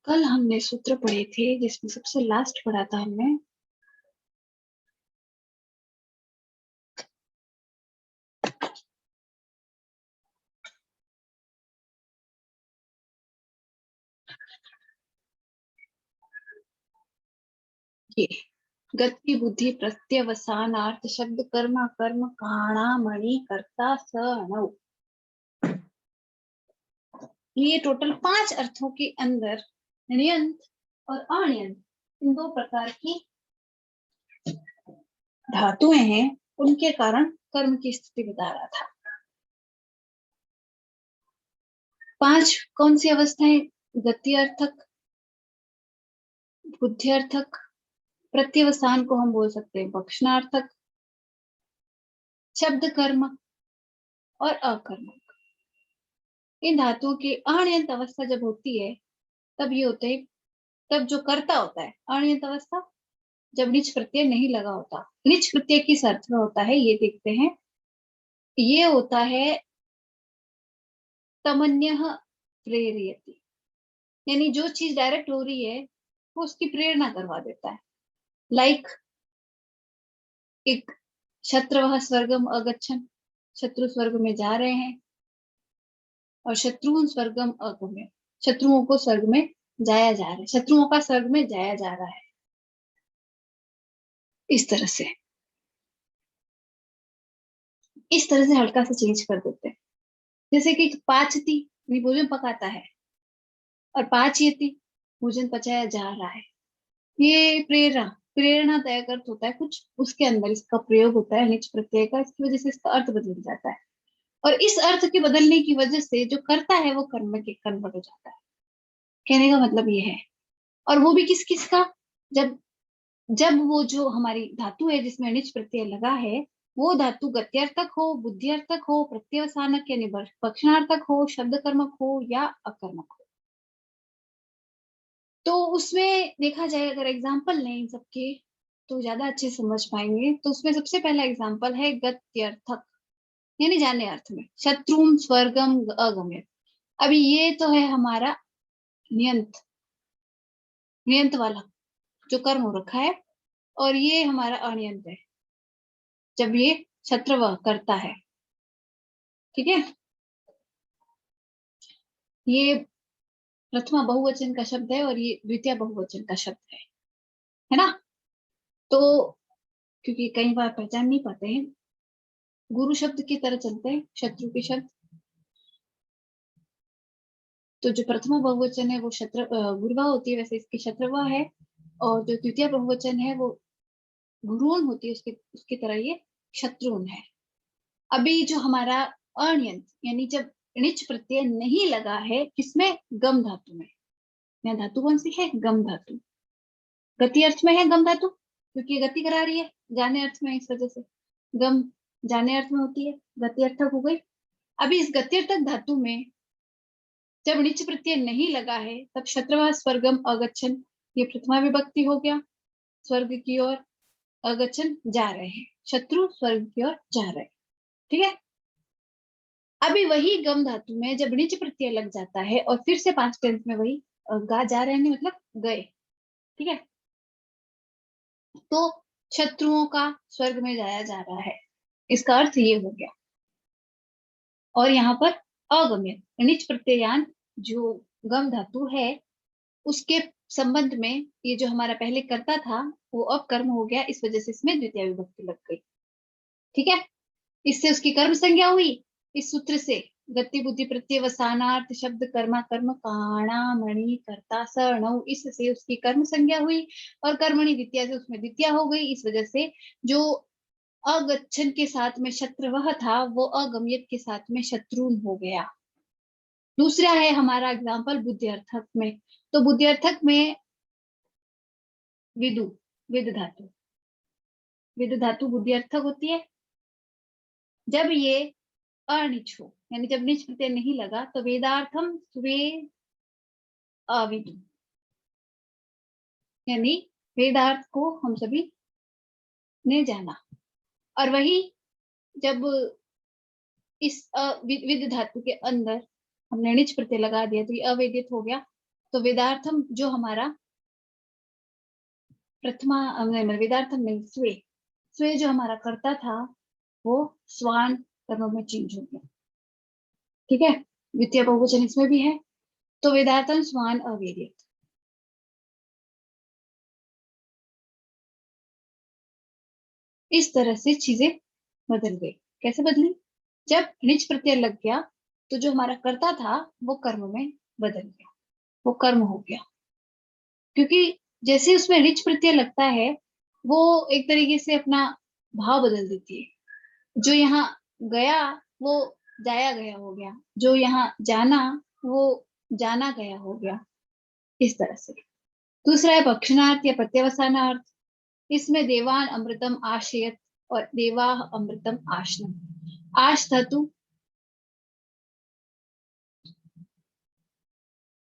कल हमने सूत्र पढ़े थे जिसमें सबसे लास्ट पढ़ा था हमने ये गति बुद्धि प्रत्यवसानार्थ शब्द कर्म कर्म काणा मणि कर्ता स अणव। ये टोटल 5 अर्थों के अंदर ण्यंत और अण्यंत इन दो प्रकार की धातुएं हैं, उनके कारण कर्म की स्थिति बता रहा था। 5 कौन सी अवस्थाएं? गति अर्थक, बुद्धि अर्थक, प्रत्यवसान को हम बोल सकते हैं भक्षणार्थक, शब्द कर्म और अकर्मक। इन धातुओं की अण्यंत अवस्था जब होती है तब ये होते हैं, तब जो कर्ता होता है अण्यंत अवस्था जब निच प्रत्यय नहीं लगा होता। निच प्रत्यय किस अर्थ में होता है ये देखते हैं। ये होता है तमन्यः प्रेरयति, यानी जो चीज डायरेक्ट हो रही है वो उसकी प्रेरणा करवा देता है। लाइक एक शत्रवः स्वर्गम अगच्छन्, शत्रु स्वर्ग में जा रहे हैं, और शत्रुन स्वर्गम अगम्य, शत्रुओं को स्वर्ग में जाया जा रहा है, शत्रुओं का स्वर्ग में जाया जा रहा है। इस तरह से हल्का सा चेंज कर देते हैं। जैसे कि पाचती भोजन पकाता है, और पाचयति भोजन पचाया जा रहा है। ये प्रेरणा तय अर्थ होता है, कुछ उसके अंदर इसका प्रयोग होता है निच प्रत्यय का, इसकी वजह से इसका अर्थ बदल जाता है। और इस अर्थ के बदलने की वजह से जो करता है वो कर्म के कन्वर्ट हो जाता है। कहने का मतलब ये है। और वो भी किस किस का? जब जब वो जो हमारी धातु है जिसमें निच प्रत्यय लगा है वो धातु गत्यर्थक हो, बुद्धिर्थक हो, प्रत्यवसानक यानी भक्षणार्थक हो, शब्द कर्मक हो या अकर्मक हो। तो उसमें देखा जाए, अगर एग्जाम्पल लें इन सबके तो ज्यादा अच्छे समझ पाएंगे। तो उसमें सबसे पहला एग्जाम्पल है गत्यर्थक यानी जाने अर्थ में, शत्रुम स्वर्गम अगम्य। अभी ये तो है हमारा नियंत नियंत वाला जो कर्म हो रखा है, और ये हमारा अनियंत है जब ये शत्रु करता है। ठीक है, ये प्रथमा बहुवचन का शब्द है और ये द्वितीय बहुवचन का शब्द है ना। तो क्योंकि कई बार पहचान नहीं पाते हैं, गुरु शब्द की तरह चलते हैं शत्रु के शब्द। तो जो प्रथमा बहुवचन है वो गुरुवा होती है, वैसे इसकी शत्रुवा है। और जो द्वितीय बहुवचन है वो गुरुन होती है, उसके उसकी तरह ये शत्रुन है। अभी जो हमारा अण्यंत यानी जब णिच प्रत्यय नहीं लगा है, किसमें? गम धातु में। यहाँ धातु कौन सी है? गम धातु। गति अर्थ में है गम धातु, क्योंकि ये गति करा रही है, जाने अर्थ में, इस वजह से गम जाने अर्थ में होती है, गति अर्थक हो गई। अभी इस गति अर्थक धातु में जब णिच प्रत्यय नहीं लगा है तब शत्रवा स्वर्गम अगच्छन, ये प्रथमा विभक्ति हो गया, स्वर्ग की ओर अगच्छन जा रहे हैं, शत्रु स्वर्ग की ओर जा रहे हैं। ठीक है, अभी वही गम धातु में जब णिच प्रत्यय लग जाता है और फिर से पास्ट टेंस में वही गा जा रहे हैं मतलब गए। ठीक है, तो शत्रुओं का स्वर्ग में जाया जा रहा है, इसका अर्थ ये हो गया। और यहाँ पर अगम्य णिच प्रत्ययान जो गम धातु है उसके संबंध में ये जो हमारा पहले कर्ता था वो अब कर्म हो गया, इस वजह से इसमें द्वितीय विभक्ति लग गई। ठीक है, इससे उसकी कर्म संज्ञा हुई। इस सूत्र से गति बुद्धि प्रत्यवसानार्थ शब्द कर्मा कर्म काणा मणि कर्ता सणव, इससे उसकी कर्म संज्ञा हुई, और कर्मणि द्वितीय से उसमें द्वितीय हो गई। इस वजह से जो अगच्छन के साथ में शत्रवह था वो अगम्यत के साथ में शत्रुन हो गया। दूसरा है हमारा एग्जाम्पल बुद्धिर्थक में। तो बुद्धिर्थक में विदु विद धातु बुद्धिर्थक होती है जब ये अनिच हो, यानी जब निच प्रत्यय नहीं लगा तो वेदार्थम स्वे अविदु, यानी वेदार्थ को हम सभी ने जाना। और वही जब इस विद धातु के अंदर हमने निच प्रत्यय लगा दिया तो ये अवेदित हो गया, तो वेदार्थम जो हमारा प्रथमा वेदार्थम में स्वे, स्वे जो हमारा कर्ता था वो स्वान कर्म में चेंज हो गया। ठीक है, द्वितीय बहुवचन इसमें भी है। तो वेदार्थम स्वान अवेदित, इस तरह से चीजें बदल गई। कैसे बदली? जब निच प्रत्यय लग गया तो जो हमारा कर्ता था वो कर्म में बदल गया, वो कर्म हो गया। क्योंकि जैसे उसमें रिच प्रत्यय लगता है वो एक तरीके से अपना भाव बदल देती है। जो यहाँ गया वो जाया गया हो गया, जो यहाँ जाना वो जाना गया हो गया, इस तरह से। दूसरा है भक्षणार्थ या प्रत्यवसानार्थ। इसमें देवान अमृतम आशयत और देवा अमृतम आशनम। आश धातु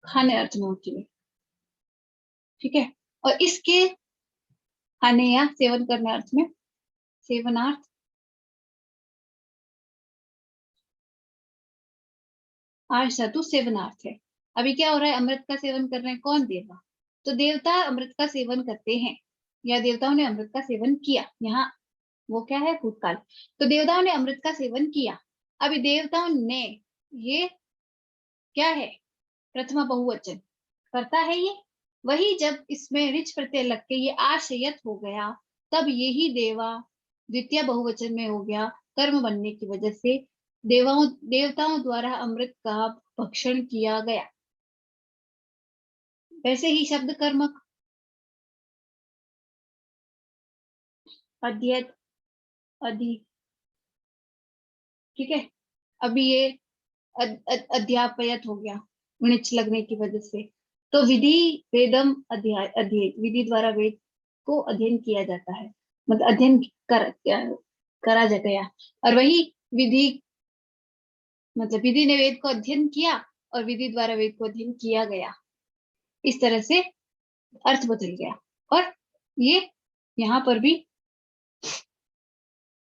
खाने अर्थ में होती है। ठीक है, और इसके खाने या सेवन करने अर्थ में सेवनार्थ आश धातु सेवनार्थ है। अभी क्या हो रहा है? अमृत का सेवन कर रहे हैं कौन? देवा। तो देवता अमृत का सेवन करते हैं या देवताओं ने अमृत का सेवन किया, यहाँ वो क्या है? भूतकाल। तो देवताओं ने अमृत का सेवन किया। अभी देवताओं ने, ये क्या है? प्रथमा बहुवचन करता है ये। वही जब इसमें रिच प्रत्यय लग के ये आशयत हो गया तब यही देवा द्वितीय बहुवचन में हो गया, कर्म बनने की वजह से देवताओं द्वारा अमृत का भक्षण किया गया। वैसे ही शब्द कर्मक अध्यत अधि, ठीक है, अभी ये अध्यापयत हो गया निच लगने की वजह से। तो विधि वेदम अध्याय अध्ययन, विधि द्वारा वेद को अध्ययन किया जाता है, मतलब अध्ययन करा जा गया। और वही विधि, मतलब विधि ने वेद को अध्ययन किया और विधि द्वारा वेद को अध्ययन किया गया, इस तरह से अर्थ बदल गया। और ये यहाँ पर भी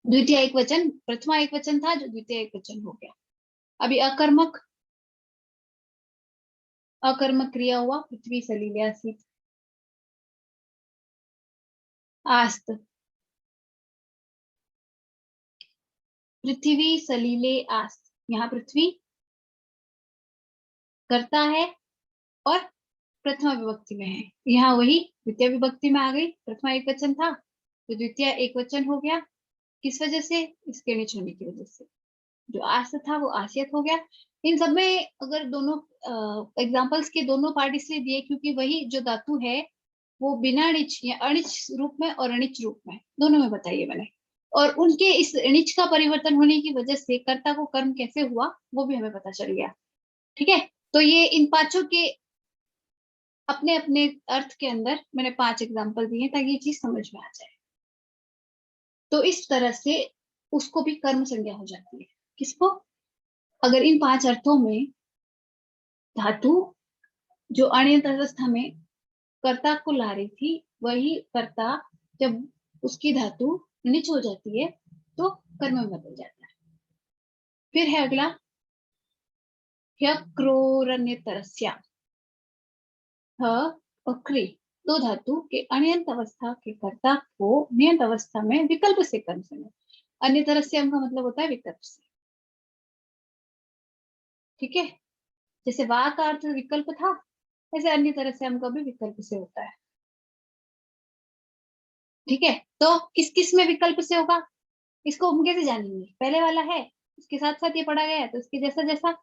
द्वितीय एक वचन, प्रथमा एक वचन था जो द्वितीय एक वचन हो गया। अभी अकर्मक, अकर्मक क्रिया हुआ पृथ्वी सलिले आसीत आस्त, पृथ्वी सलीले आस्त, यहाँ पृथ्वी करता है और प्रथमा विभक्ति में है। यहाँ वही द्वितीय विभक्ति में आ गई, प्रथमा एक वचन था तो द्वितीय एक वचन हो गया। किस वजह से? इसके नीच होने की वजह से। जो आस्त था वो आसियत हो गया। इन सब में अगर दोनों एग्जांपल्स के दोनों पार्ट इसलिए दिए क्योंकि वही जो धातु है वो बिना णिच या अणिच रूप में और अणिच रूप में दोनों में बताइए मैंने। और उनके इस णिच का परिवर्तन होने की वजह से कर्ता को कर्म कैसे हुआ वो भी हमें पता चल गया। ठीक है, तो ये इन पांचों के अपने अपने अर्थ के अंदर मैंने 5 एग्जाम्पल दिए ताकि ये चीज समझ में आ जाए। तो इस तरह से उसको भी कर्म संज्ञा हो जाती है। किसको? अगर इन 5 अर्थों में धातु जो अनियत अवस्था में कर्ता को ला रही थी वही कर्ता जब उसकी धातु निच हो जाती है तो कर्म में बदल जाता है। फिर है अगला ह्यक्रोरन्यतरस्या, ह और क्री, दो धातु के अनियंत अवस्था के कर्ता को नियंत अवस्था में विकल्प से कर्म संज्ञा। अन्य तरह से का मतलब होता है विकल्प से। ठीक है, जैसे वाक का अर्थ विकल्प था वैसे अन्य तरह से का भी विकल्प से होता है। ठीक है, तो किस किस में विकल्प से होगा इसको हम कैसे जानेंगे? पहले वाला है इसके साथ साथ ये पढ़ा गया है तो इसके जैसा जैसा।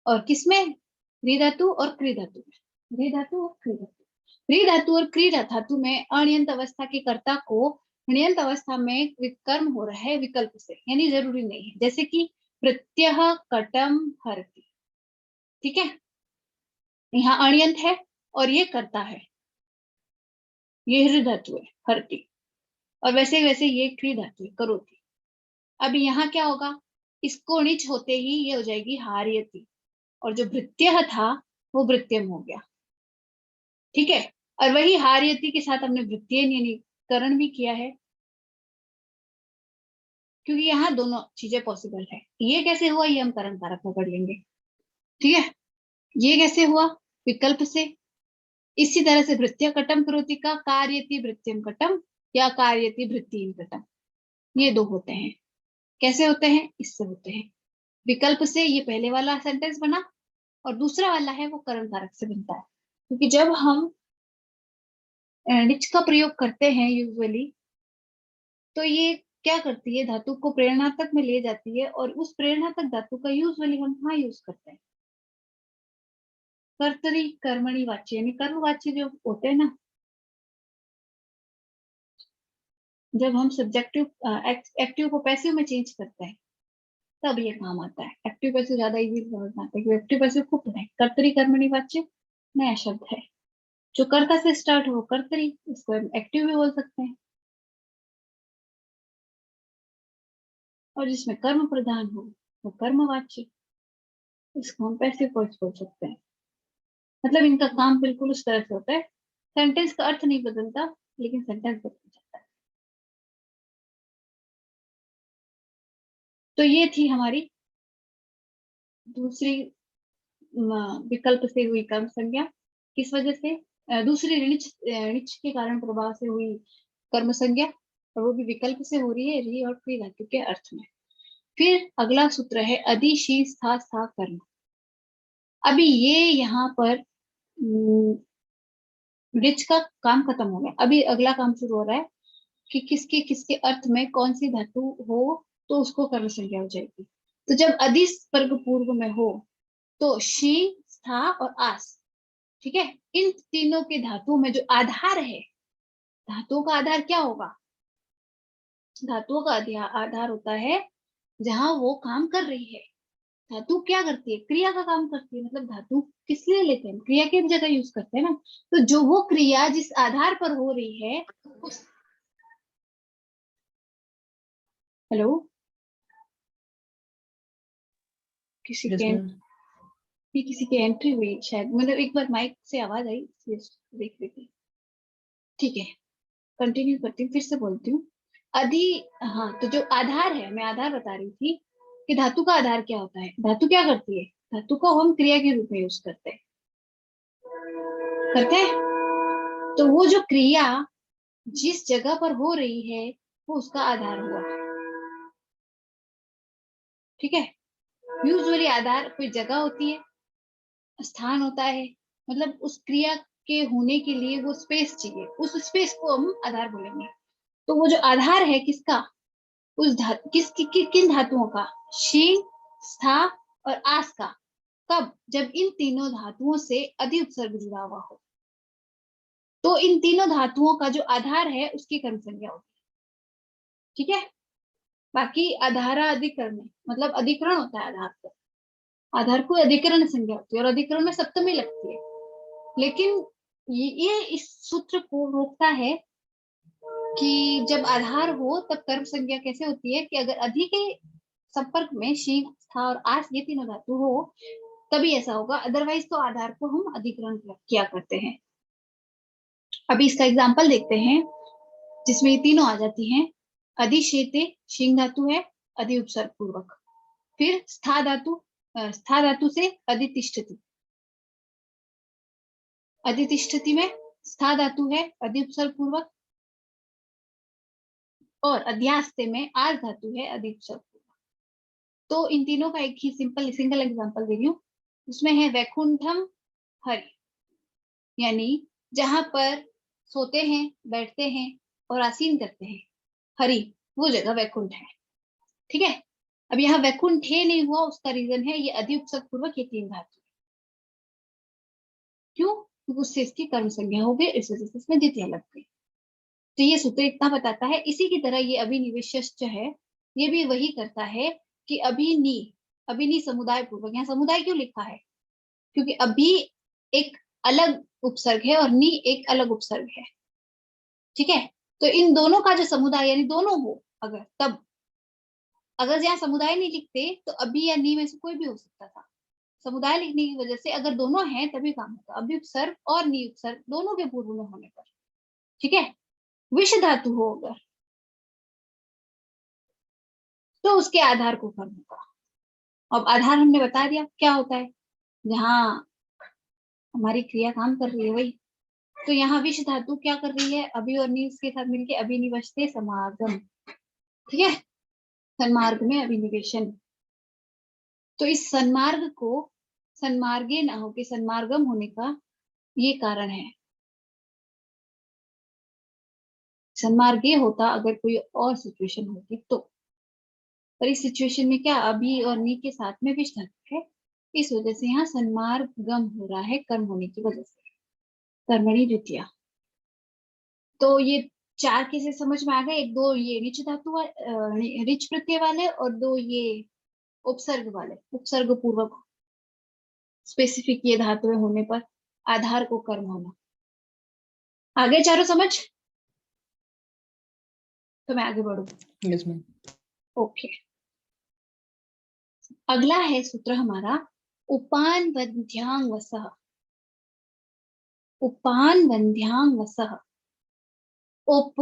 और किसमें? री धातु और क्री धातु में, री धातु और क्री धातु, री धातु और क्री धातु में अनियंत अवस्था के कर्ता को नियंत अवस्था में कर्म हो रहा है विकल्प से, यानी जरूरी नहीं है। जैसे कि प्रत्यह कटम हरति, ठीक है, यहाँ अनियंत है और ये कर्ता है, ये हृ धातु है हरति, और वैसे वैसे ये क्री धातु है करोति। अब यहाँ क्या होगा? इसको णिच होते ही ये हो जाएगी हार्यति और जो भृत्य था वो भृत्यम हो गया। ठीक है, और वही हार्यति के साथ हमने वृत्तीय यानी करण भी किया है क्योंकि यहाँ दोनों चीजें पॉसिबल है। ये कैसे हुआ ये हम करण कारक में पढ़ लेंगे। ठीक है, ये कैसे हुआ? विकल्प से। इसी तरह से भृत्य कटम करोति का कार्यति भृत्यम कटम या कार्यति भृत्यम कटम, ये दो होते हैं। कैसे होते हैं? इससे होते हैं। विकल्प से ये पहले वाला सेंटेंस बना, और दूसरा वाला है वो कर्म कारक से बनता है। क्योंकि जब हम निच का प्रयोग करते हैं यूजुअली, तो ये क्या करती है, धातु को प्रेरणार्थक में ले जाती है, और उस प्रेरणार्थक धातु का यूजुअली हम कहाँ यूज करते हैं? कर्तरी कर्मणि वाच्य, यानी कर्मवाच्य जो होते हैं ना, जब हम सब्जेक्टिव एक्टिव को पैसिव में चेंज करते हैं तब ये काम आता है। एक्टिव पैसिव ज्यादा इजी समझ में आता है, क्योंकि एक्टिव पैसिव खूब पढ़ा है। कर्तरी कर्मणि वाच्य नया शब्द है, जो कर्ता से स्टार्ट हो कर्तरी, इसको हम एक्टिव भी बोल सकते हैं, और जिसमें कर्म प्रधान हो वो कर्मवाच्य, इसको हम पैसिव वॉइस बोल सकते हैं। मतलब इनका काम बिल्कुल उस तरह से होता है, सेंटेंस का अर्थ नहीं बदलता, लेकिन सेंटेंस बदल जाता है। तो ये थी हमारी दूसरी विकल्प से हुई कर्म संज्ञा। किस वजह से? दूसरी ऋच के कारण प्रभाव से हुई कर्म संज्ञा, और वो भी विकल्प से हो रही है री और क्री धातु के अर्थ में। फिर अगला सूत्र है अधि शी स्था सा कर्म। अभी ये यहाँ पर ऋच का काम खत्म हो गया, अभी अगला काम शुरू हो रहा है कि किसके किसके अर्थ में कौन सी धातु हो तो उसको कर्म संज्ञा हो जाएगी। तो जब अधि वर्ग पूर्व में हो तो शी स्था और आस, ठीक है, इन तीनों के धातुओं में जो आधार है, धातुओं का आधार क्या होगा? धातुओं का आधार होता है जहां वो काम कर रही है। धातु क्या करती है? क्रिया का काम करती है। मतलब धातु किस लिए लेते हैं? क्रिया की जगह यूज करते हैं ना। तो जो वो क्रिया जिस आधार पर हो रही है उस, हेलो, किसी यस के मैम। किसी की एंट्री हुई शायद, मतलब एक बार माइक से आवाज आई इसलिए देख रही थी। ठीक है, कंटिन्यू करती हूँ, फिर से बोलती हूँ। अधि, हाँ, तो जो आधार है, मैं आधार बता रही थी कि धातु का आधार क्या होता है। धातु क्या करती है? धातु को हम क्रिया के रूप में यूज करते हैं। तो वो जो क्रिया जिस जगह पर हो रही है वो उसका आधार हुआ, ठीक है। यूजुअली आधार कोई जगह होती है, स्थान होता है, मतलब उस क्रिया के होने के लिए वो स्पेस चाहिए, उस स्पेस को हम आधार बोलेंगे। तो वो जो आधार है किसका? उस धातु किन धातुओं का? शीन, स्था और आस का। कब? जब इन तीनों धातुओं से अधि उपसर्ग जुड़ा हुआ हो, तो इन तीनों धातुओं का जो आधार है उसकी कर्म संज्ञा होगी, ठीक है। बाकी आधारा अधिकरण, मतलब अधिकरण होता है आधार को, आधार को अधिकरण संज्ञा होती है, और अधिकरण में सप्तमी लगती है। लेकिन ये इस सूत्र को रोकता है कि जब आधार हो तब कर्म संज्ञा कैसे होती है कि अगर अधि के संपर्क में शीन, स्था और आस ये तीनों धातु हो तभी ऐसा होगा, अदरवाइज तो आधार को हम अधिकरण किया करते हैं। अभी इसका एग्जाम्पल देखते हैं जिसमें ये तीनों आ जाती हैं। अधिशेते शीन धातु है, अधि उपसर्ग पूर्वक। फिर स्था धातु से अधितिष्ठति, अधितिष्ठति में स्था धातु है अधि उपसर्ग पूर्वक, और अध्यास्ते में आस धातु है अधि उपसर्ग पूर्वक। तो इन तीनों का एक ही सिंगल एग्जांपल दे रही हूँ। उसमें है वैकुंठम हरि, यानी जहां पर सोते हैं, बैठते हैं और आसीन करते हैं, हरि, वो जगह वैकुंठ है, ठीक है। अब यहाँ वैकुंठ नहीं हुआ, उसका रीजन है ये अधि उपसर्ग पूर्वक ये तीन धातु। क्यों? क्योंकि उससे इसकी कर्म संज्ञा हो गई, इस वजह से इसमें द्वितीय लग गई। तो ये सूत्र इतना बताता है। इसी की तरह ये अभिनिवेश है, ये भी वही करता है कि अभिनी समुदाय पूर्वक, यहाँ समुदाय क्यों लिखा है? क्योंकि अभी एक अलग उपसर्ग है और नी एक अलग उपसर्ग है, ठीक है। तो इन दोनों का जो समुदाय यानी दोनों हो अगर, तब अगर यहाँ समुदाय नहीं लिखते तो अभी या नी में से कोई भी हो सकता था। समुदाय लिखने की वजह से अगर दोनों हैं तभी काम होगा, अभी उपसर्ग और नी उपसर्ग दोनों के पूर्व में होने पर, ठीक है। विष धातु हो अगर तो उसके आधार को कर्म होगा। अब आधार हमने बता दिया क्या होता है, जहाँ हमारी क्रिया काम कर रही है वही। तो यहाँ विष धातु क्या कर रही है, अभी और नी के साथ मिलके अभिनिवशते समागम, ठीक है, सन्मार्ग में अभिनिवेशन। तो इस सन्मार्ग को सन्मार्गे ना होके सन्मार्गम होने का ये कारण है। सन्मार्गे होता अगर कोई और सिचुएशन होती तो, पर इस सिचुएशन में क्या अभी और नी के साथ में विष धातु है, इस वजह से यहाँ सन्मार्गम हो रहा है, कर्म होने की वजह से, कर्मणि द्वितीया। तो ये 4 केसेस समझ में आ गए, एक दो ये ऋच धातु ऋच प्रत्यय वाले और दो ये उपसर्ग वाले, उपसर्ग पूर्वक स्पेसिफिक ये धातुएं होने पर आधार को कर्म होना। आगे चारों समझ, तो मैं आगे बढ़ू। Yes ma'am. ओके, अगला है सूत्र हमारा उपान वंध्यांग वसः। उपान वंध्यांग वसः, उप,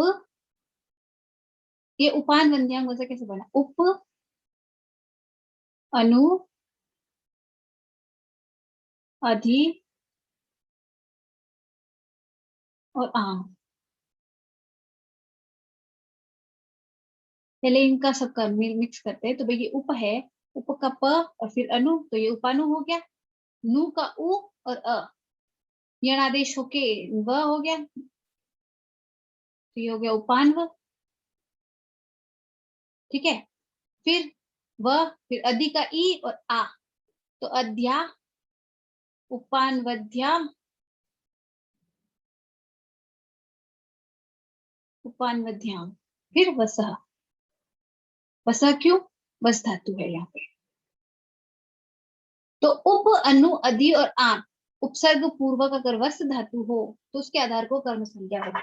ये उपान वंध्यांग वसः कैसे बना, उप अनु अधि और आम, पहले इनका सबका मिक्स करते हैं। तो भाई ये उप है, उप का प और फिर अनु, तो ये उपानु हो गया। नु का उ और अ, यण आदेश होके व हो गया, तो ये हो गया उपान्व, ठीक है। फिर व, फिर अधि का ई और आ, तो अध्या, उपानवध्या, उपानवध्याम, फिर वसः। वसः क्यों, वस धातु है यहाँ पे। तो उप अनु अधि और आम उपसर्ग पूर्वक अगर वस धातु हो तो उसके आधार को कर्म संज्ञा होगी।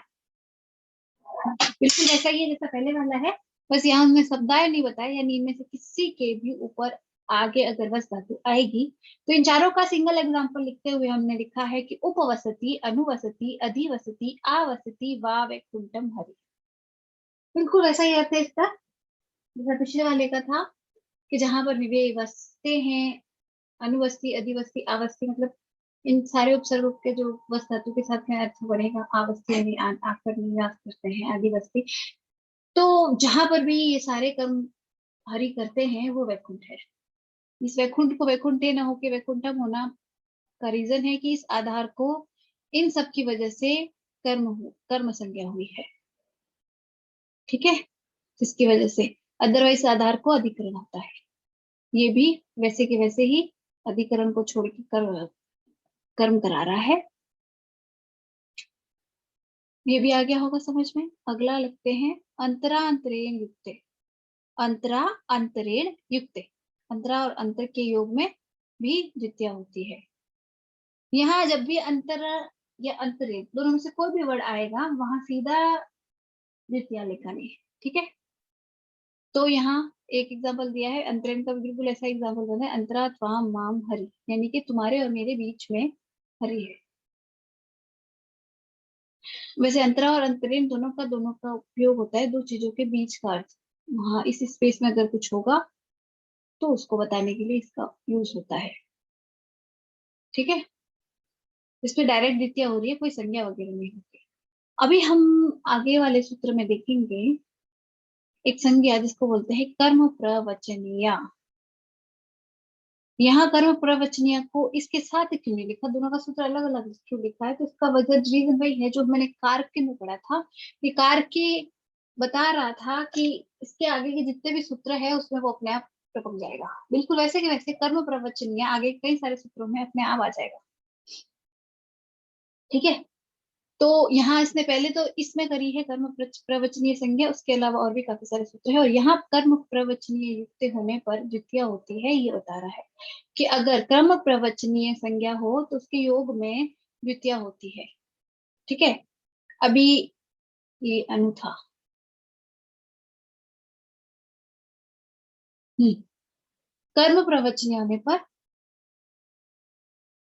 बिल्कुल ऐसा ही है जैसा पहले वाला है, बस यहाँ हमने शब्दाय नहीं बताया, यानी इनमें से किसी के भी ऊपर आगे अगर वस धातु आएगी तो इन चारों का सिंगल एग्जांपल लिखते हुए हमने लिखा है कि उपवसति, अनुवसति, अधिवसति, आवसति, वा वैकुंठम हरि। बिल्कुल ऐसा ही अर्थ है इसका जैसा पिछले वाले का था कि जहां पर विवेक वसते हैं, अनुवस्ती, अधिवस्ती, आवस्ती, मतलब इन सारे उपसर्गों के जो वस धातु के साथ में अर्थ बढ़ेगा, आवस्ती यानी आकर निवास करते हैं, अधिवस्ती। तो जहां पर भी ये सारे कर्म हरि करते हैं वो वैकुंठ है। इस वैकुंठ को वैकुंठे न होके वैकुंठम होना का रीजन है कि इस आधार को इन सब की वजह से कर्म संज्ञा हुई है, ठीक है, जिसकी वजह से अदरवाइज आधार को अधिकरण होता है। ये भी वैसे के वैसे ही अधिकरण को छोड़ के कर्म करा रहा है। ये भी आ गया होगा समझ में। अगला लिखते हैं अंतरा अंतरेण युक्ते। अंतरा अंतरेण युक्ते, अंतरा और अंतर के योग में भी द्वितीया होती है। यहाँ जब भी अंतर या अंतरेण दोनों में से कोई भी वर्ड आएगा वहां सीधा द्वितीया लिखानी है, ठीक है। तो यहाँ एक एग्जांपल दिया है अंतरेण का, बिल्कुल ऐसा एग्जांपल बना है, अंतरा त्वाम माम हरि, यानी कि तुम्हारे और मेरे बीच में हरि है। वैसे अंतरा और अंतरेण दोनों का उपयोग होता है दो चीजों के बीच का अर्थ, वहां इस स्पेस में अगर कुछ होगा तो उसको बताने के लिए इसका यूज होता है, ठीक है। इसमें डायरेक्ट द्वितीय हो रही है, कोई संज्ञा वगैरह नहीं होती। अभी हम आगे वाले सूत्र में देखेंगे एक संज्ञा जिसको बोलते हैं कर्म प्रवचनीय। यहाँ कर्म प्रवचनीय को इसके साथ क्यों नहीं लिखा, दोनों का सूत्र अलग अलग क्यों लिखा है, तो इसका वजह रीजन वही है जो मैंने कारक में पढ़ा था। ये कारक बता रहा था कि इसके आगे के जितने भी सूत्र है उसमें वो अपने आप टपक जाएगा, बिल्कुल वैसे के वैसे कर्म प्रवचनीय आगे कई सारे सूत्रों में अपने आप आ जाएगा, ठीक है। तो यहाँ इसने पहले तो इसमें करी है कर्म प्रवचनीय संज्ञा, उसके अलावा और भी काफी सारे सूत्र है, और यहाँ कर्म प्रवचनीय युक्त होने पर द्वितीय होती है, ये बता रहा है कि अगर कर्म प्रवचनीय संज्ञा हो तो उसके योग में द्वितीय होती है, ठीक है। अभी ये अनु था, कर्म प्रवचनीय होने पर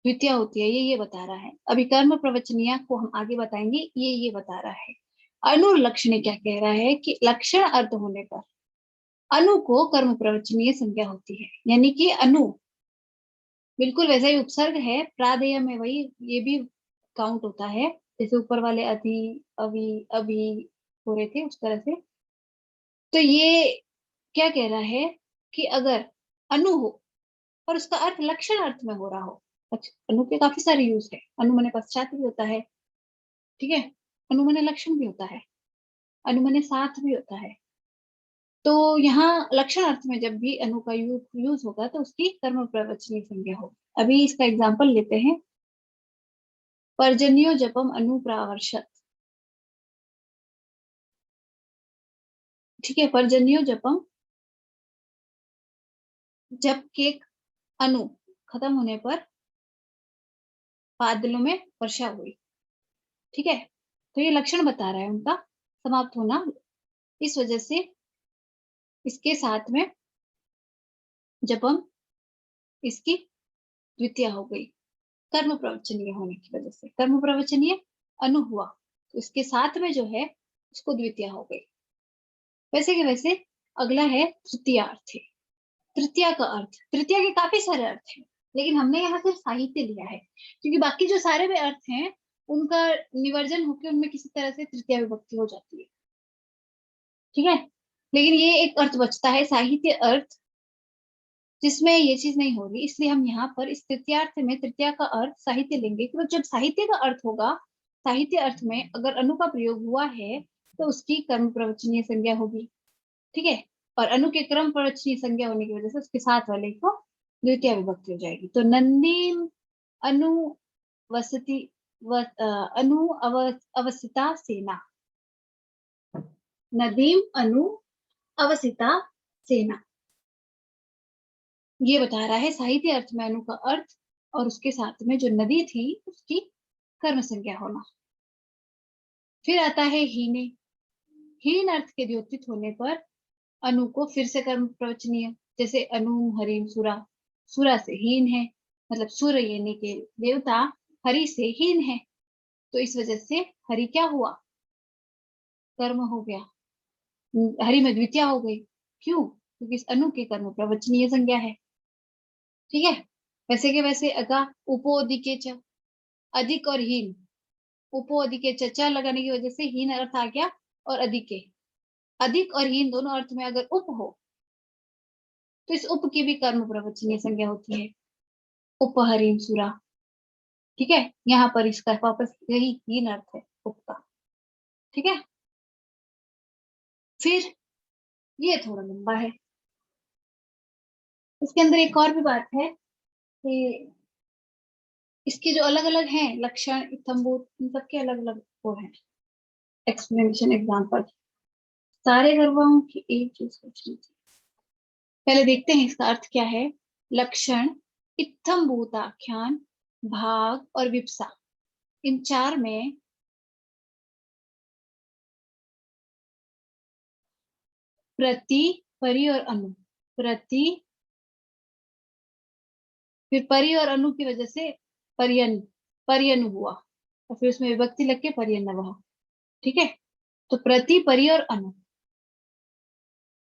द्वितीय होती है, ये बता रहा है। अभी कर्म प्रवचनीय को हम आगे बताएंगे, ये बता रहा है। अनुलक्षण क्या कह रहा है कि लक्षण अर्थ होने पर अनु को कर्म प्रवचनीय संज्ञा होती है, यानी कि अनु बिल्कुल वैसा ही उपसर्ग है, प्रादेय में वही ये भी काउंट होता है, जैसे ऊपर वाले अधि, अभी, अभी हो रहे थे उस तरह से। तो ये क्या कह रहा है कि अगर अनु हो और उसका अर्थ लक्षण अर्थ में हो रहा हो, अनु के काफी सारे यूज है, अनु मने पश्चात भी होता है, ठीक है, अनु मने लक्षण भी होता है, अनु मने साथ भी होता है। तो यहाँ लक्षण अर्थ में जब भी अनु का यूज होगा तो उसकी कर्म प्रवचनीय संज्ञा होगी। अभी इसका एग्जाम्पल लेते हैं, पर्जन्यो जपम अनुप्रावर्षत, ठीक है, पर्जन्यो जपम, जप के अनु खत्म होने पर बादलों में वर्षा हुई, ठीक है, तो ये लक्षण बता रहा है उनका समाप्त होना, इस वजह से इसके साथ में जपम इसकी द्वितीय हो गई, कर्म प्रवचनीय होने की वजह से, कर्म प्रवचनीय अनु हुआ तो इसके साथ में जो है उसको द्वितीय हो गई। वैसे के वैसे अगला है तृतीय अर्थ है। तृतीय का अर्थ, तृतीय के काफी सारे अर्थ हैं, लेकिन हमने यहाँ सिर्फ साहित्य लिया है, क्योंकि बाकी जो सारे भी अर्थ हैं उनका निवर्जन होकर उनमें किसी तरह से तृतीय विभक्ति हो जाती है, ठीक है, लेकिन ये एक अर्थ बचता है साहित्य अर्थ, जिसमें ये चीज नहीं हो रही, इसलिए हम यहाँ पर इस तृतीयार्थ में तृतीया का अर्थ साहित्य लेंगे, क्योंकि जब साहित्य का अर्थ होगा, साहित्य अर्थ में अगर अनु का प्रयोग हुआ है तो उसकी कर्म प्रवचनीय संज्ञा होगी, ठीक है, और अनु के क्रम प्रवचनीय संज्ञा होने की वजह से उसके साथ वाले को द्वितीय विभक्ति हो जाएगी। तो नंदीम अनु वसति अनु अवसिता सेना, नदीम अनु अवसिता सेना, ये बता रहा है साहित्य अर्थ में अनु का अर्थ और उसके साथ में जो नदी थी उसकी कर्म संज्ञा होना। फिर आता है हीने, हीन अर्थ के द्योतित होने पर अनु को फिर से कर्म प्रवचनीय, जैसे अनु हरिम सुरा, सुरा से हीन है, मतलब सूर्य यानी के देवता हरि से हीन है, तो इस वजह से हरि क्या हुआ, कर्म हो गया, हरि में द्वितीय हो गई, क्यों, क्योंकि इस अनु के कर्म प्रवचनीय संज्ञा है, ठीक है। वैसे के वैसे अगा उपोदिके च, अधिक और हीन, उपोदिके च लगाने की वजह से हीन अर्थ आ गया, और अधिके, अधिक और हीन दोनों अर्थ में अगर उप हो तो इस उप की भी कर्म प्रवचनीय संज्ञा होती है, उपहरीन सुरा, ठीक है, यहाँ पर इसका वापस यही हीन अर्थ है उप का, ठीक है। फिर ये थोड़ा लंबा है, इसके अंदर एक और भी बात है कि इसके जो अलग अलग हैं लक्षण इत्थम्भूत, इन सबके अलग अलग वो है एक्सप्लेनेशन एग्जाम्पल, सारे गर्वाओं की एक चीज सोचनी थी। पहले देखते हैं इसका अर्थ क्या है। लक्षण, इत्थम्भूताख्यान, भाग और विप्सा, इन चार में प्रति, परि और अनु, प्रति, फिर परि और अनु की वजह से पर्यन, पर्यनु हुआ, और फिर उसमें विभक्ति लग के पर्यनवः, ठीक है। तो प्रति, परि और अनु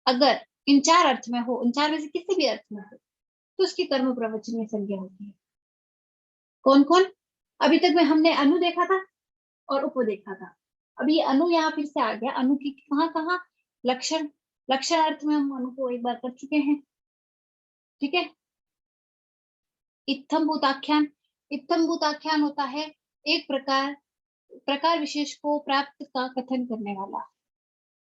अगर इन चार अर्थ में हो, इन चार में से किसी भी अर्थ में हो तो उसकी कर्म प्रवचनीय संज्ञा होती है। कौन कौन, अभी तक में हमने अनु देखा था और उप देखा था, अभी अनु यहाँ फिर से आ गया, अनु की कहाँ कहाँ, लक्षण, लक्षण अर्थ में हम अनु को एक बार कर चुके हैं, ठीक है। इत्थम भूताख्यान, इत्थम भूताख्यान होता है एक प्रकार, प्रकार विशेष को प्राप्त का कथन करने वाला,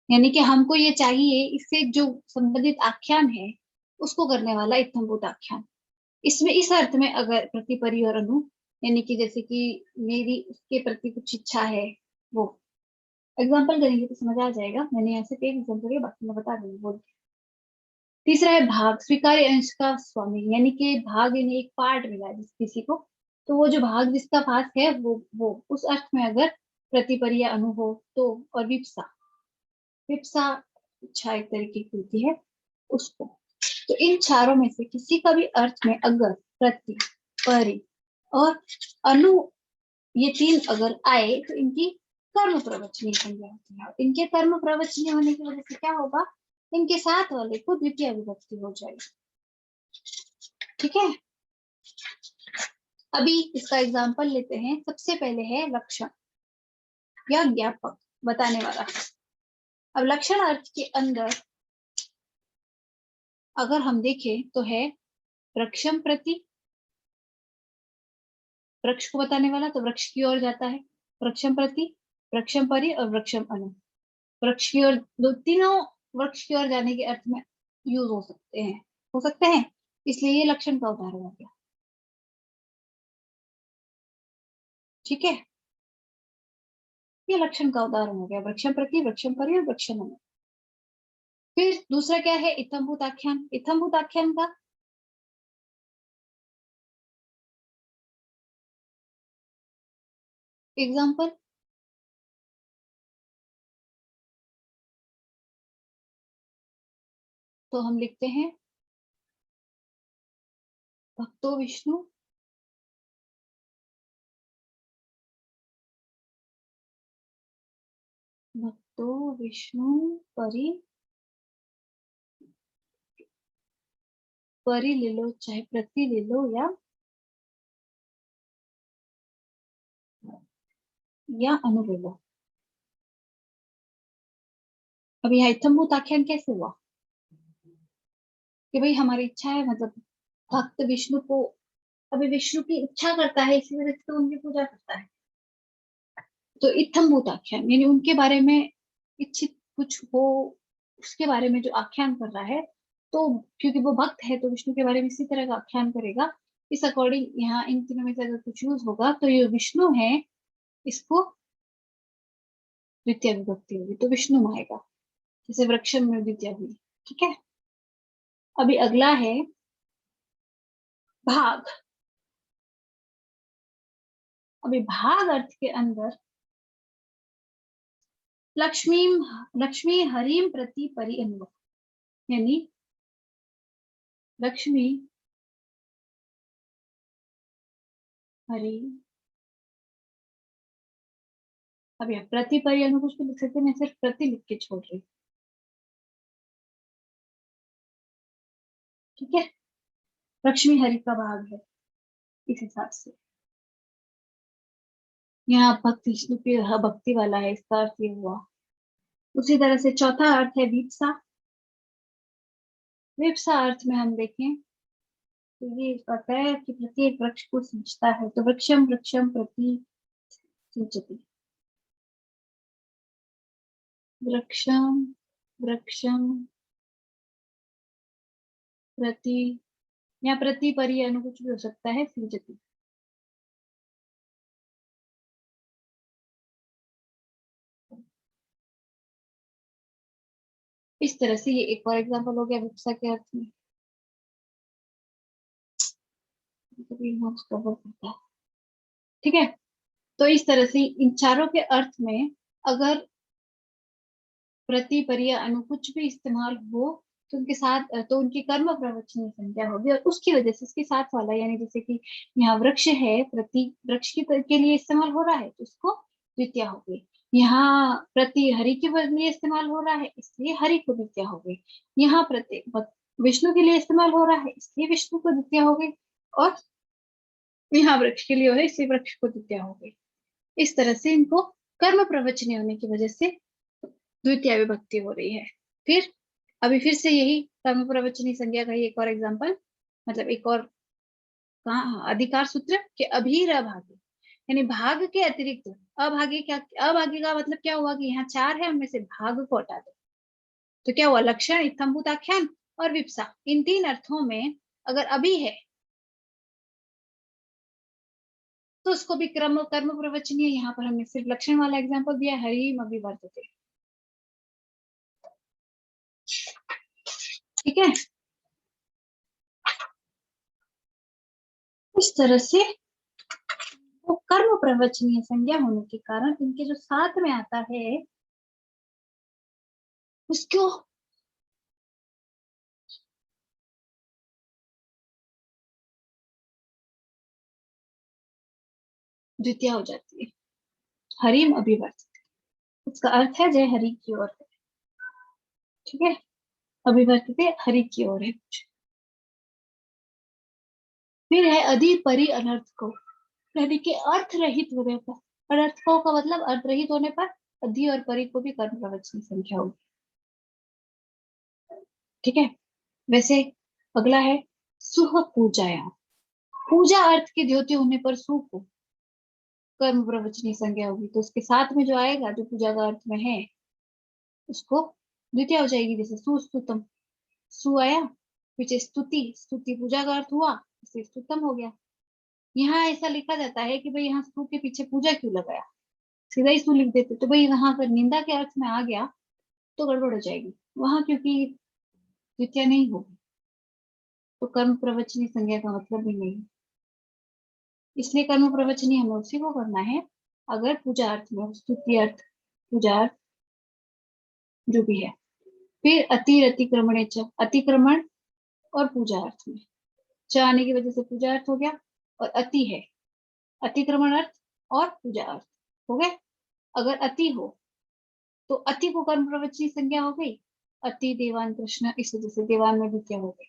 यानी कि हमको ये चाहिए, इससे जो संबंधित आख्यान है उसको करने वाला इत्थम भूताख्यान। इसमें इस अर्थ में अगर प्रति, परि और अनु, यानी कि जैसे कि मेरी उसके प्रति कुछ इच्छा है, वो एग्जाम्पल करेंगे तो समझ आ जाएगा, मैंने यहाँ से एक एग्जाम्पल है, बाकी मैं बता दूंगी बोल। तीसरा है भाग, स्वीकार्य अंश का स्वामी, यानी कि भाग यानी एक पार्ट मिला है जिस किसी को, तो वो जो भाग जिसका पास है वो उस अर्थ में अगर प्रतिपरि या अनु हो तो, और विप्सा, विप्सा इच्छा एक तरीके की होती है उसको, तो इन चारों में से किसी का भी अर्थ में अगर प्रति, परि और अनु, ये तीन अगर आए तो इनकी कर्म प्रवचनीय संज्ञा होती है, इनके कर्म प्रवचनीय होने की वजह से क्या होगा, इनके साथ वाले को द्वितीय विभक्ति हो जाएगी, ठीक है। अभी इसका एग्जाम्पल लेते हैं। सबसे पहले है लक्षण या ज्ञापक बताने वाला। अब लक्षण अर्थ के अंदर अगर हम देखें तो है वृक्षम प्रति, वृक्ष को बताने वाला, तो वृक्ष की ओर जाता है। वृक्षम प्रति, वृक्षम परि और वृक्षम अनु। वृक्ष की ओर, दो तीनों वृक्ष की ओर जाने के अर्थ में यूज हो सकते हैं, हो सकते हैं, इसलिए ये लक्षण का उदाहरण हो गया। ठीक है, ये लक्षण का उदाहरण हो गया, वृक्षम प्रति, वृक्षम परि और वृक्षम अनु। फिर दूसरा क्या है, इत्थम्भूत आख्यान। इत्थम्भूत आख्यान का एग्जाम्पल तो हम लिखते हैं भक्तो विष्णु भक्तो विष्णु परि, परि ले लो चाहे प्रति ले लो या अनु ले लो। अब यहाँ इत्थम्भूत आख्यान कैसे हुआ कि भाई हमारी इच्छा है, मतलब भक्त विष्णु को, अभी विष्णु की इच्छा करता है, इसी वजह से तो उनकी पूजा करता है। तो इत्थम्भूत आख्यान यानी उनके बारे में इच्छित कुछ हो, उसके बारे में जो आख्यान कर रहा है, तो क्योंकि वो भक्त है तो विष्णु के बारे में इसी तरह का आख्यान करेगा। इस अकॉर्डिंग यहाँ इन तीनों में से अगर कुछ यूज होगा तो ये विष्णु है, इसको द्वितीय विभक्ति होगी तो विष्णु में आएगा, जैसे वृक्षम में द्वितीय हुई। ठीक है, अभी अगला है भाग। अभी भाग अर्थ के अंदर लक्ष्मी, लक्ष्मी हरिम प्रति परि अनुभव, यानी लक्ष्मी हरि। अब यह प्रति परि अनु कुछ भी लिख सकते हैं, मैं सिर्फ प्रति लिख के छोड़ रही हूँ। ठीक है, लक्ष्मी हरि का भाग है इस हिसाब से। यहाँ भक्त विष्णु की भक्ति वाला है, इसका अर्थ ये हुआ। उसी तरह से चौथा अर्थ है विप्सा। विप्सा अर्थ में हम देखें तो ये कहता है कि प्रत्येक वृक्ष को सींचता है, तो वृक्षम वृक्षम प्रति सिंचति। वृक्षम वृक्षम प्रति, या प्रति परि अनु कुछ भी हो सकता है, सिंचति। इस तरह से ये एक और एग्जांपल हो गया विप्सा के अर्थ में। कवर करता है। ठीक है, तो इस तरह से इन चारों के अर्थ में अगर प्रति परि अनु कुछ भी इस्तेमाल हो तो उनके साथ, तो उनकी कर्म प्रवचनीय संज्ञा होगी, और उसकी वजह से उसके साथ वाला, यानी जैसे कि यहाँ वृक्ष है, प्रति वृक्ष के लिए इस्तेमाल हो रहा है तो उसको द्वितीय हो गई। यहाँ प्रति हरि के लिए इस्तेमाल हो रहा है इसलिए हरि को द्वितीय हो गई। यहाँ प्रति विष्णु के लिए इस्तेमाल हो रहा है इसलिए विष्णु को द्वितीय हो गई, और यहाँ वृक्ष के लिए हो रहा है इसलिए वृक्ष को द्वितीय हो गई। इस तरह से इनको कर्म प्रवचनीय होने की वजह से द्वितीय विभक्ति हो रही है। फिर अभी फिर से यही कर्म प्रवचनी संज्ञा का ही एक और एग्जांपल, मतलब एक और कहा अधिकार सूत्र के अभीर अभागी, यानी भाग के अतिरिक्त अभागी। क्या अभागी का मतलब क्या हुआ कि यहाँ चार है, उनमें से भाग को हटा दो, तो क्या हुआ, लक्षण इत्थम्भूत आख्यान और विप्सा, इन तीन अर्थों में अगर अभी है तो उसको भी कर्म कर्म प्रवचनीय। यहाँ पर हमने सिर्फ लक्षण वाला एग्जाम्पल दिया, हरिम अभिवर्तते। ठीक है, इस तरह से वो कर्म प्रवचनीय संज्ञा होने के कारण इनके जो साथ में आता है उसको द्वितीय हो जाती है, हरिम अभिवर्तित। इसका अर्थ है जय हरि की ओर है। ठीक है, अभिवर्तित हरि की ओर है। फिर है अधि परि अनर्थ को, यानी कि अर्थ रहित होने पर, अनर्थकों का मतलब अर्थ रहित होने पर अधि और परि को भी कर्म प्रवचन संख्या होगी। ठीक है। वैसे अगला है सुह पूजाया, पूजा अर्थ के द्योति होने पर सु को कर्म प्रवचनी संज्ञा होगी, तो उसके साथ में जो आएगा जो पूजा का अर्थ में है उसको द्वितीय हो जाएगी। जैसे सुस्तुतम, सु आया पीछे स्तुति, स्तुति पूजा का अर्थ हुआ, इससे स्तुतम हो गया। यहाँ ऐसा लिखा जाता है कि भाई यहाँ सु के पीछे पूजा क्यों लगाया, सीधा ही सु लिख देते तो भाई वहां पर निंदा के अर्थ में आ गया तो गड़बड़ हो जाएगी वहां, क्योंकि द्वितीय नहीं होगी तो कर्म प्रवचनी संज्ञा का मतलब भी नहीं। इसलिए कर्म प्रवचनी हमें उसी को करना है अगर पूजा अर्थ में, स्तुति अर्थ, पूजा अर्थ जो भी है। फिर अतिक्रमण, अतिक्रमण और पूजा अर्थ में च आने की वजह से पूजा अर्थ हो गया, और अति है अतिक्रमण अर्थ और पूजा अर्थ हो गए। अगर अति हो तो अति को कर्म प्रवचनी संज्ञा हो गई, अति देवान कृष्ण, इस वजह से देवान में द्वितीय हो गई।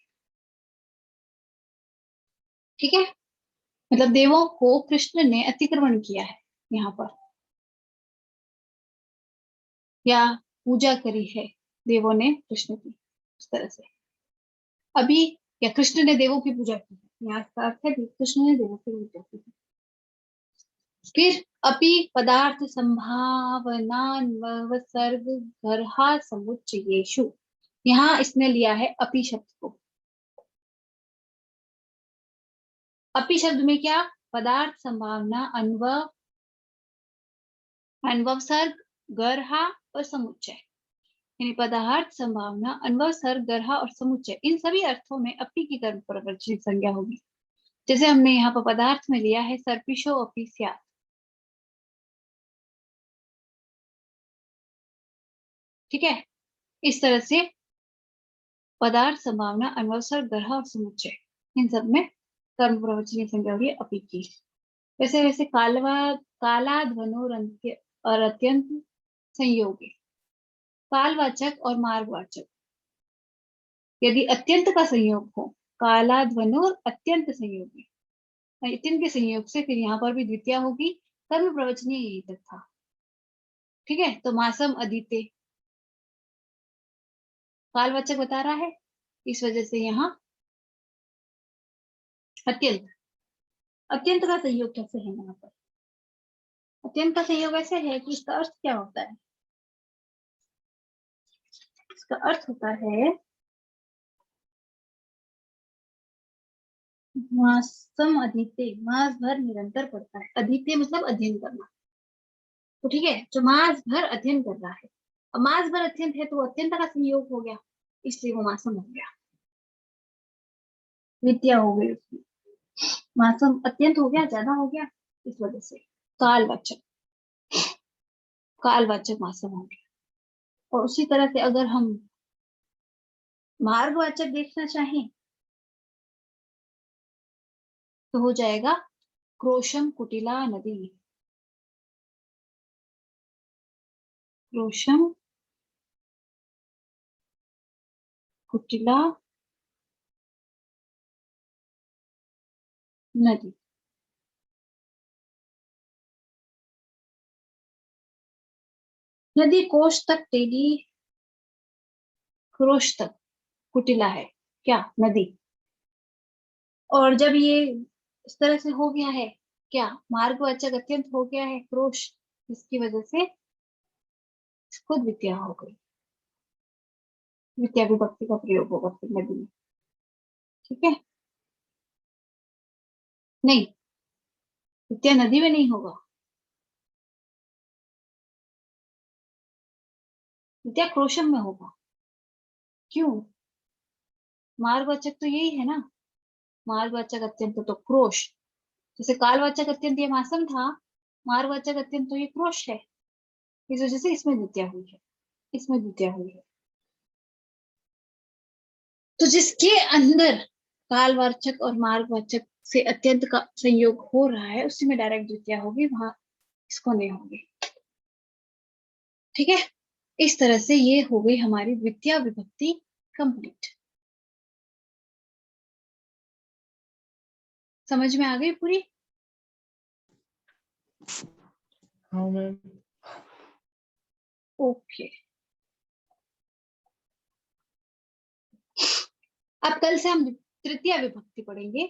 ठीक है, मतलब देवों को कृष्ण ने अतिक्रमण किया है यहाँ पर, या पूजा करी है देवों ने कृष्ण की, इस तरह से। अभी या कृष्ण ने देवों की पूजा की है, यहाँ इसका अर्थ है कृष्ण ने देवों की पूजा की है। फिर अपि पदार्थ संभावनान्वसर्ग गर्हा समुच्चयेषु, यहाँ इसने लिया है अपि शब्द को। अपि शब्द में क्या, पदार्थ संभावना अन्वसर्ग गर्हा और समुच्चय, यानी पदार्थ संभावना अन्वसर्ग गर्हा और समुच्चय, इन सभी अर्थों में अपि की कर्म प्रवचनी संज्ञा होगी। जैसे हमने यहाँ पर पदार्थ में लिया है सर्पिशो अपि स्यात्, ठीक है। इस तरह से पदार्थ संभावना अन्वसर्ग गर्हा और समुच्चय, इन सब में कर्म प्रवचनी संज्ञा होगी अपि की। वैसे वैसे कालाध्वनोर और अत्यंत संयोगी, कालवाचक और मार्गवाचक यदि अत्यंत का संयोग हो, कालाध्वनोर अत्यंत संयोगी, अत्यंत के संयोग से फिर यहाँ पर भी द्वितीय होगी, कर्म प्रवचनीय यही तक था। ठीक है, तो मासम अदिते कालवाचक बता रहा है, इस वजह से यहाँ अत्यंत, अत्यंत का संयोग कैसे है यहाँ पर, अत्यंत का संयोग ऐसे है कि इसका अर्थ क्या होता है, इसका अर्थ होता है मासम अधीते, मास भर निरंतर पढ़ता है, अधीते मतलब अध्ययन करना, तो ठीक है, जो मास भर अध्ययन कर रहा है, अब मास भर अत्यंत है तो अत्यंत का संयोग हो गया, इसलिए वो मासम हो गया, विद्या हो गई उसकी, मासम अत्यंत हो गया, ज्यादा हो गया, इस वजह से कालवाचक, कालवाचक मासम हो गया। और उसी तरह से अगर हम मार्गवाचक देखना चाहें तो हो जाएगा क्रोशम कुटिला नदी, क्रोशम कुटिला नदी, नदी कोश तक टेढ़ी, क्रोश तक कुटिला है क्या, नदी। और जब ये इस तरह से हो गया है क्या, मार्गवाचक अत्यंत हो गया है क्रोश, इसकी वजह से इसको द्वितीय हो गई, द्वितीय विभक्ति का प्रयोग होगा फिर नदी में। ठीक है, नहीं, द्वितीय नदी में नहीं होगा, द्वितीय क्रोशम में होगा। क्यों, मार्गवाचक तो यही है ना, मार्गवाचक अत्यंत तो क्रोश, जैसे कालवाचक अत्यंत ये मासम था, मार्गवाचक अत्यंत तो ये क्रोश है, इस वजह से इसमें द्वितीय हुई है, इसमें द्वितीय हुई है। तो जिसके अंदर कालवाचक और मार्गवाचक से अत्यंत का संयोग हो रहा है उसी में डायरेक्ट द्वितीय होगी, वहां इसको नहीं होगी। ठीक है, इस तरह से ये हो गई हमारी द्वितीय विभक्ति कंप्लीट। समझ में आ गई पूरी? हाँ मैम। ओके, अब कल से हम तृतीय विभक्ति पढ़ेंगे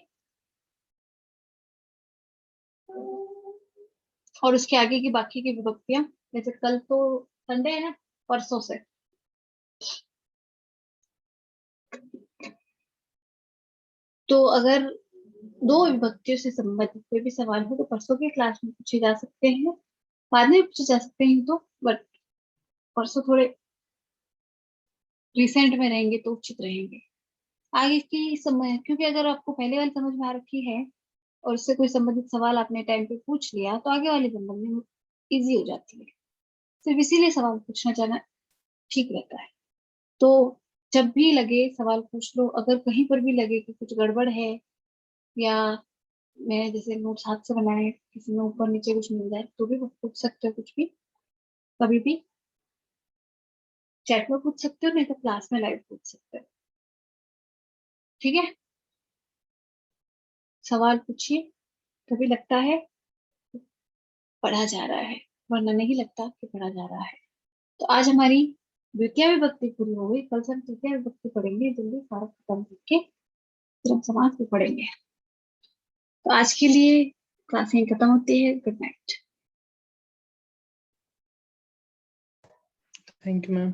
और उसके आगे की बाकी की विभक्तियां, जैसे कल तो संडे है ना, परसों से तो अगर दो विभक्तियों से संबंधित कोई भी सवाल हो तो परसों की क्लास में पूछे जा सकते हैं, बाद में पूछे जा सकते हैं, तो बट परसों थोड़े रिसेंट में रहेंगे तो उचित रहेंगे। आगे की समय, क्योंकि अगर आपको पहले वाली समझ में आ रखी है और उससे कोई संबंधित सवाल आपने टाइम पे पूछ लिया तो आगे वाली संबंध में इजी हो जाती है। सिर्फ इसीलिए सवाल पूछना जाना ठीक रहता है। तो जब भी लगे सवाल पूछ लो, अगर कहीं पर भी लगे कि कुछ गड़बड़ है या मैं जैसे नोट्स हाथ से बनाए किसी में ऊपर नीचे कुछ मिल जाए तो भी पूछ सकते हो, कुछ भी कभी भी चैट में पूछ सकते हो, नहीं तो क्लास में लाइव पूछ सकते हो। ठीक है, सवाल पूछिए। कभी लगता है पढ़ा जा रहा है, वरना नहीं लगता कि पढ़ा जा रहा है। तो आज हमारी द्वितीय विभक्ति पूरी हो गई, कल से हम तृतीय विभक्ति पढ़ेंगे, जल्दी सारा खत्म करके फिर हम समाज भी पढ़ेंगे। तो आज के लिए क्लास यहीं खत्म होती है। Good night. Thank you ma'am.